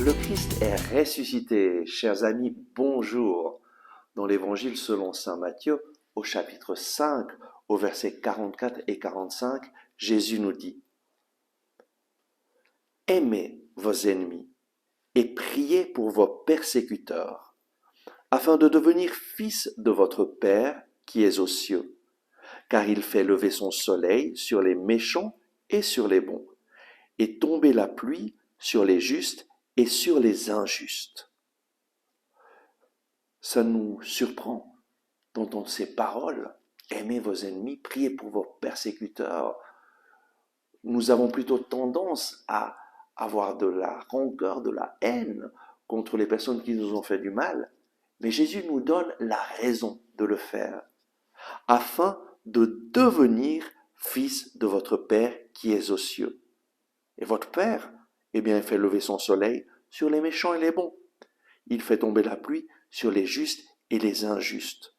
Le Christ est ressuscité. Chers amis, bonjour. Dans l'Évangile selon saint Matthieu, au chapitre 5, au versets 44 et 45, Jésus nous dit: Aimez vos ennemis et priez pour vos persécuteurs, afin de devenir fils de votre Père qui est aux cieux, car il fait lever son soleil sur les méchants et sur les bons, et tomber la pluie sur les justes et sur les injustes. Ça nous surprend d'entendre ces paroles. Aimez vos ennemis, priez pour vos persécuteurs. Nous avons plutôt tendance à avoir de la rancœur, de la haine contre les personnes qui nous ont fait du mal. Mais Jésus nous donne la raison de le faire, afin de devenir fils de votre Père qui est aux cieux. Et votre Père, eh bien, il fait lever son soleil sur les méchants et les bons. Il fait tomber la pluie sur les justes et les injustes.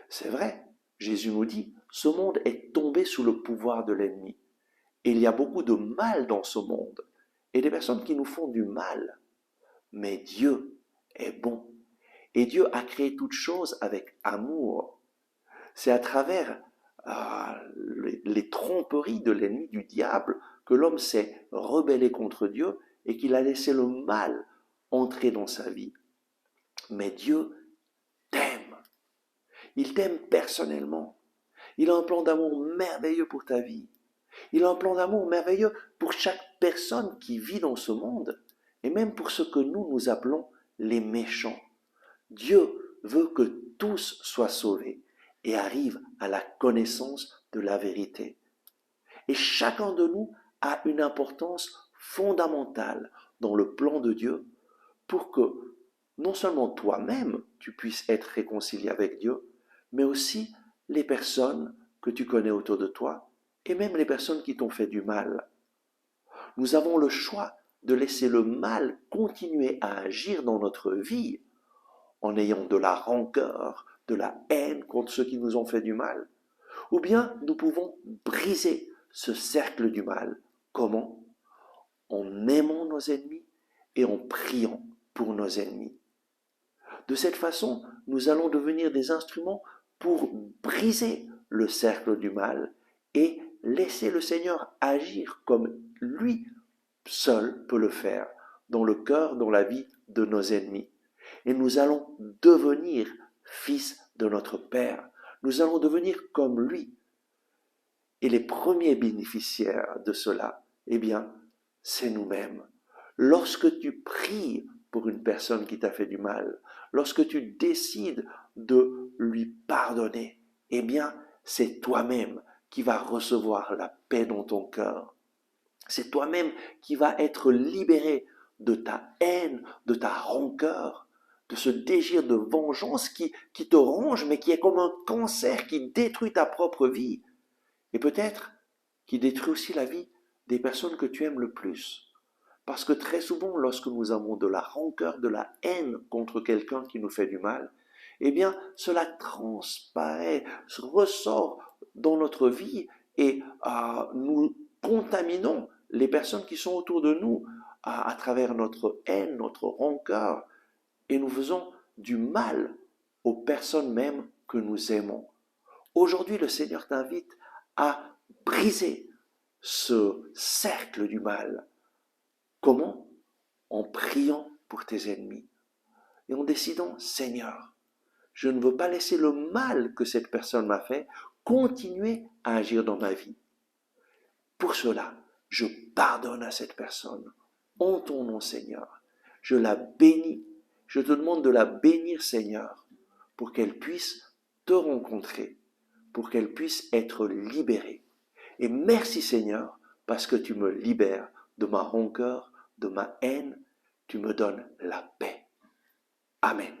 C'est vrai, Jésus nous dit, ce monde est tombé sous le pouvoir de l'ennemi. Et il y a beaucoup de mal dans ce monde, et des personnes qui nous font du mal. Mais Dieu est bon. Et Dieu a créé toutes choses avec amour. C'est à travers les tromperies de l'ennemi, du diable, que l'homme s'est rebellé contre Dieu et qu'il a laissé le mal entrer dans sa vie. Mais Dieu t'aime. Il t'aime personnellement. Il a un plan d'amour merveilleux pour ta vie. Il a un plan d'amour merveilleux pour chaque personne qui vit dans ce monde, et même pour ce que nous appelons les méchants. Dieu veut que tous soient sauvés et arrivent à la connaissance de la vérité. Et chacun de nous a une importance fondamentale dans le plan de Dieu pour que non seulement toi-même tu puisses être réconcilié avec Dieu, mais aussi les personnes que tu connais autour de toi et même les personnes qui t'ont fait du mal. Nous avons le choix de laisser le mal continuer à agir dans notre vie en ayant de la rancœur, de la haine contre ceux qui nous ont fait du mal. Ou bien nous pouvons briser ce cercle du mal. Comment? En aimant nos ennemis et en priant pour nos ennemis. De cette façon, nous allons devenir des instruments pour briser le cercle du mal et laisser le Seigneur agir comme lui seul peut le faire dans le cœur, dans la vie de nos ennemis. Et nous allons devenir fils de notre Père. Nous allons devenir comme lui. Et les premiers bénéficiaires de cela, eh bien, c'est nous-mêmes. Lorsque tu pries pour une personne qui t'a fait du mal, lorsque tu décides de lui pardonner, eh bien, c'est toi-même qui vas recevoir la paix dans ton cœur. C'est toi-même qui vas être libéré de ta haine, de ta rancœur, de ce désir de vengeance qui te ronge, mais qui est comme un cancer qui détruit ta propre vie. Et peut-être qui détruit aussi la vie des personnes que tu aimes le plus. Parce que très souvent, lorsque nous avons de la rancœur, de la haine contre quelqu'un qui nous fait du mal, eh bien, cela transparaît, ressort dans notre vie et nous contaminons les personnes qui sont autour de nous à travers notre haine, notre rancœur, et nous faisons du mal aux personnes même que nous aimons. Aujourd'hui, le Seigneur t'invite à briser ce cercle du mal. Comment? En priant pour tes ennemis et en décidant, Seigneur, je ne veux pas laisser le mal que cette personne m'a fait continuer à agir dans ma vie. Pour cela, je pardonne à cette personne en ton nom, Seigneur. Je la bénis. Je te demande de la bénir, Seigneur, pour qu'elle puisse te rencontrer, pour qu'elle puisse être libérée. Et merci, Seigneur, parce que tu me libères de ma rancœur, de ma haine. Tu me donnes la paix. Amen.